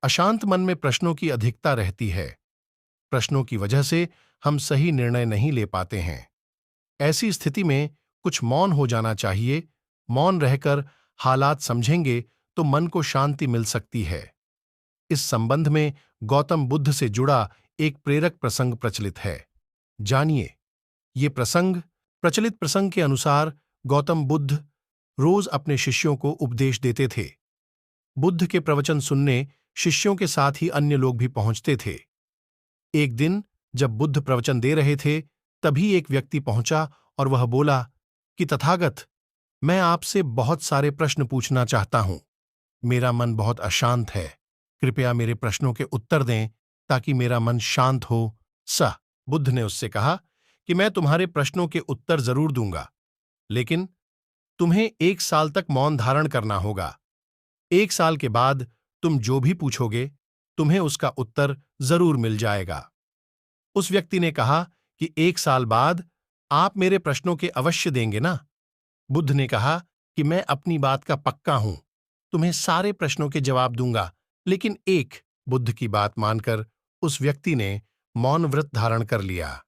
अशांत मन में प्रश्नों की अधिकता रहती है। प्रश्नों की वजह से हम सही निर्णय नहीं ले पाते हैं। ऐसी स्थिति में कुछ मौन हो जाना चाहिए। मौन रहकर हालात समझेंगे तो मन को शांति मिल सकती है। इस संबंध में गौतम बुद्ध से जुड़ा एक प्रेरक प्रसंग प्रचलित है। जानिए ये प्रसंग। प्रचलित प्रसंग के अनुसार गौतम बुद्ध रोज अपने शिष्यों को उपदेश देते थे। बुद्ध के प्रवचन सुनने शिष्यों के साथ ही अन्य लोग भी पहुंचते थे। एक दिन जब बुद्ध प्रवचन दे रहे थे, तभी एक व्यक्ति पहुंचा और वह बोला कि तथागत, मैं आपसे बहुत सारे प्रश्न पूछना चाहता हूं। मेरा मन बहुत अशांत है। कृपया मेरे प्रश्नों के उत्तर दें ताकि मेरा मन शांत हो। बुद्ध ने उससे कहा कि मैं तुम्हारे प्रश्नों के उत्तर जरूर दूंगा, लेकिन तुम्हें 1 साल तक मौन धारण करना होगा। 1 साल के बाद तुम जो भी पूछोगे, तुम्हें उसका उत्तर जरूर मिल जाएगा। उस व्यक्ति ने कहा कि 1 साल बाद आप मेरे प्रश्नों के अवश्य देंगे ना? बुद्ध ने कहा कि मैं अपनी बात का पक्का हूं, तुम्हें सारे प्रश्नों के जवाब दूंगा, लेकिन एक। बुद्ध की बात मानकर उस व्यक्ति ने मौन व्रत धारण कर लिया।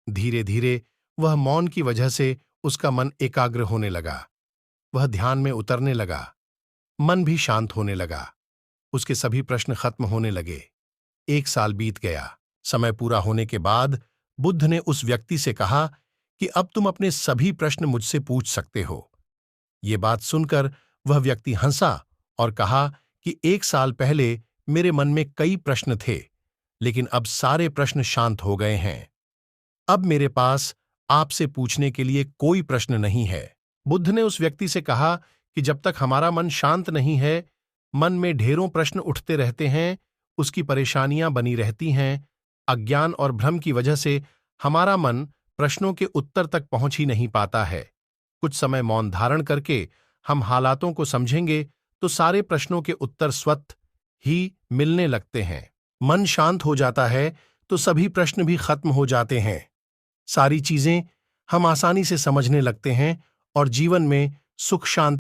धीरे धीरे वह मौन की वजह से उसका मन एकाग्र होने लगा। वह ध्यान में उतरने लगा। मन भी शांत होने लगा। उसके सभी प्रश्न खत्म होने लगे। 1 साल बीत गया। समय पूरा होने के बाद बुद्ध ने उस व्यक्ति से कहा कि अब तुम अपने सभी प्रश्न मुझसे पूछ सकते हो। ये बात सुनकर वह व्यक्ति हंसा और कहा कि 1 साल पहले मेरे मन में कई प्रश्न थे, लेकिन अब सारे प्रश्न शांत हो गए हैं। अब मेरे पास आपसे पूछने के लिए कोई प्रश्न नहीं है। बुद्ध ने उस व्यक्ति से कहा कि जब तक हमारा मन शांत नहीं है, मन में ढेरों प्रश्न उठते रहते हैं, उसकी परेशानियां बनी रहती हैं। अज्ञान और भ्रम की वजह से हमारा मन प्रश्नों के उत्तर तक पहुंच ही नहीं पाता है। कुछ समय मौन धारण करके हम हालातों को समझेंगे तो सारे प्रश्नों के उत्तर स्वतः ही मिलने लगते हैं। मन शांत हो जाता है तो सभी प्रश्न भी खत्म हो जाते हैं। सारी चीजें हम आसानी से समझने लगते हैं और जीवन में सुख शांति